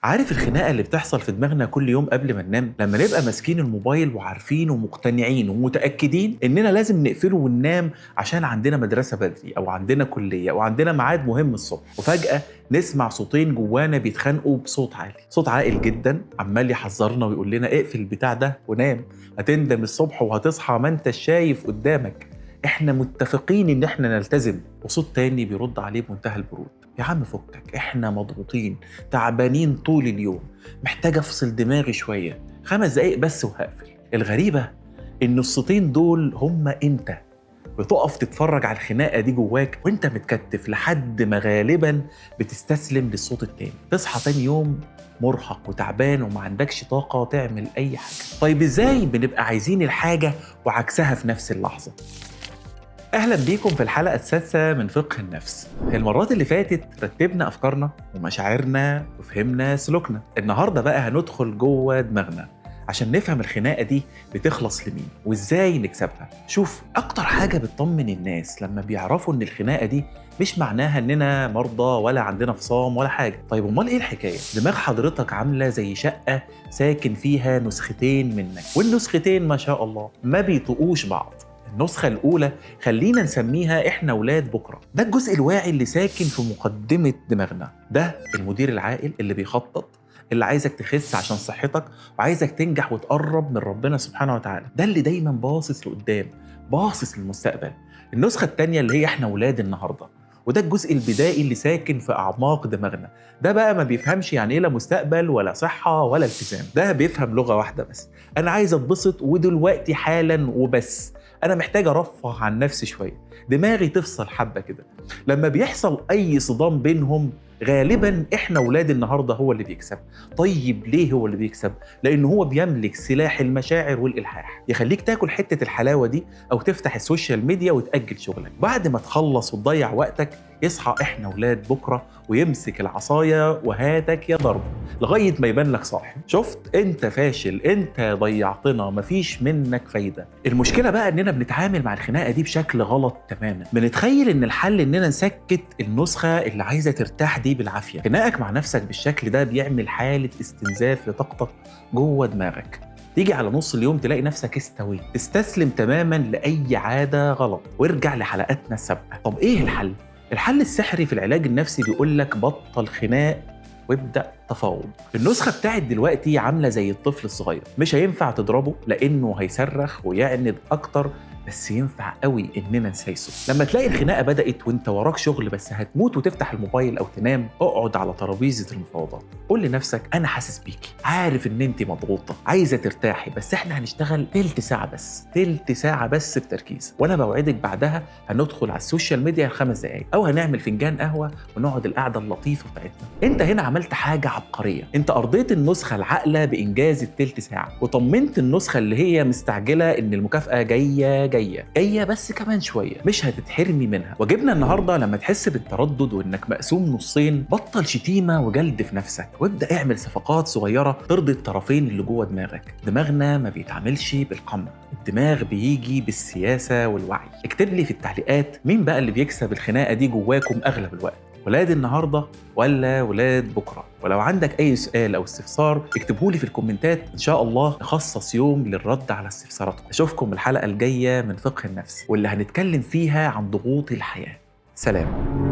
عارف الخناقة اللي بتحصل في دماغنا كل يوم قبل ما ننام لما نبقى ماسكين الموبايل وعارفين ومقتنعين ومتأكدين إننا لازم نقفله وننام عشان عندنا مدرسة بدري أو عندنا كلية أو عندنا ميعاد مهم الصبح، وفجأة نسمع صوتين جوانا بيتخانقوا بصوت عالي، صوت عاقل جدا عمال يحذرنا ويقول لنا اقفل البتاع ده ونام، هتندم الصبح وهتصحى ما انت شايف قدامك. احنا متفقين ان احنا نلتزم، وصوت تاني بيرد عليه بمنتهى البرود: يا عم فكك، احنا مضغوطين تعبانين طول اليوم، محتاج افصل دماغي شوية، 5 دقايق بس وهقفل. الغريبة ان الصوتين دول هم انت، بتقف تتفرج على الخناقة دي جواك وانت متكتف لحد ما غالبا بتستسلم للصوت التاني، تصحى تاني يوم مرهق وتعبان وما عندكش طاقة تعمل اي حاجة. طيب ازاي بنبقى عايزين الحاجة وعكسها في نفس اللحظة؟ أهلا بيكم في الحلقة السادسة من فقه النفس. المرات اللي فاتت رتبنا أفكارنا ومشاعرنا وفهمنا سلوكنا. النهاردة بقى هندخل جوه دماغنا عشان نفهم الخناقة دي بتخلص لمين وإزاي نكسبها. شوف، أكتر حاجة بتطمن الناس لما بيعرفوا إن الخناقة دي مش معناها إننا مرضى ولا عندنا فصام ولا حاجة. طيب أمال إيه الحكاية؟ دماغ حضرتك عاملة زي شقة ساكن فيها نسختين منك، والنسختين ما شاء الله ما بيطقوش بعض. النسخة الأولى خلينا نسميها إحنا ولاد بكرة، ده الجزء الواعي اللي ساكن في مقدمة دماغنا، ده المدير العاقل اللي بيخطط، اللي عايزك تخس عشان صحتك وعايزك تنجح وتقرب من ربنا سبحانه وتعالى، ده اللي دايما باصص لقدام، باصص للمستقبل. النسخة التانية اللي هي إحنا ولاد النهاردة، وده الجزء البدائي اللي ساكن في أعماق دماغنا، ده بقى ما بيفهمش يعني إيه لا مستقبل ولا صحة ولا التزام، ده بيفهم لغة واحدة بس: أنا عايز أتبسط ودلوقتي حالا وبس، أنا محتاج أرفه عن نفسي شوية، دماغي تفصل حبة كده. لما بيحصل أي صدام بينهم غالبا إحنا ولاد النهاردة هو اللي بيكسب. طيب ليه هو اللي بيكسب؟ لأنه هو بيملك سلاح المشاعر والإلحاح، يخليك تاكل حتة الحلاوة دي أو تفتح السوشيال ميديا وتأجل شغلك. بعد ما تخلص وتضيع وقتك يصحى إحنا ولاد بكرة ويمسك العصاية وهاتك يا ضرب لغاية ما يبان لك صاحب: شفت انت فاشل، انت ضيعتنا، مفيش منك فايدة. المشكلة بقى اننا بنتعامل مع الخناقة دي بشكل غلط تماما، بنتخيل ان الحل اننا نسكت النسخة اللي عايزة ترتاح دي بالعافية. خناقك مع نفسك بالشكل ده بيعمل حالة استنزاف لطاقتك جوه دماغك، تيجي على نص اليوم تلاقي نفسك استويت، تستسلم تماما لأي عادة غلط. وارجع لحلقاتنا السابقة. طب ايه الحل؟ الحل السحري في العلاج النفسي بيقولك بطل خناق وابدأ تفاوض. النسخة بتاعت دلوقتي عاملة زي الطفل الصغير، مش هينفع تضربه لأنه هيصرخ ويعند أكتر، بس ينفع قوي إننا نسايسه. لما تلاقي الخناقة بدأت وانت وراك شغل بس هتموت وتفتح الموبايل أو تنام، اقعد على ترابيزة المفاوضات، قول لنفسك: أنا حاسس بيكي، عارف إن انت مضغوطة عايزة ترتاحي، بس احنا هنشتغل تلت ساعة بس بتركيز، وأنا بوعدك بعدها هندخل على السوشيال ميديا 5 دقايق أو هنعمل فنجان قهوة ونقعد القعدة اللطيفة بتاعتنا. انت هنا عملت حاجة عبقرية، انت أرضيت النسخة العاقلة بإنجاز التلت ساعة، وطمنت النسخة اللي هي مستعجلة إن المكافأة جاية بس كمان شوية، مش هتتحرمي منها. واجبنا النهاردة لما تحس بالتردد وإنك مقسوم نصين، بطل شتيمة وجلد في نفسك وابدأ اعمل صفقات صغيرة ترضي الطرفين اللي جوه دماغك. دماغنا ما بيتعاملش بالقمع، الدماغ بيجي بالسياسة والوعي. اكتب لي في التعليقات مين بقى اللي بيكسب الخناقة دي جواكم أغلب الوقت، ولاد النهاردة ولا ولاد بكرة؟ ولو عندك أي سؤال أو استفسار اكتبهولي في الكومنتات، إن شاء الله نخصص يوم للرد على استفساراتكم. أشوفكم الحلقة الجاية من فقه النفس واللي هنتكلم فيها عن ضغوط الحياة. سلام.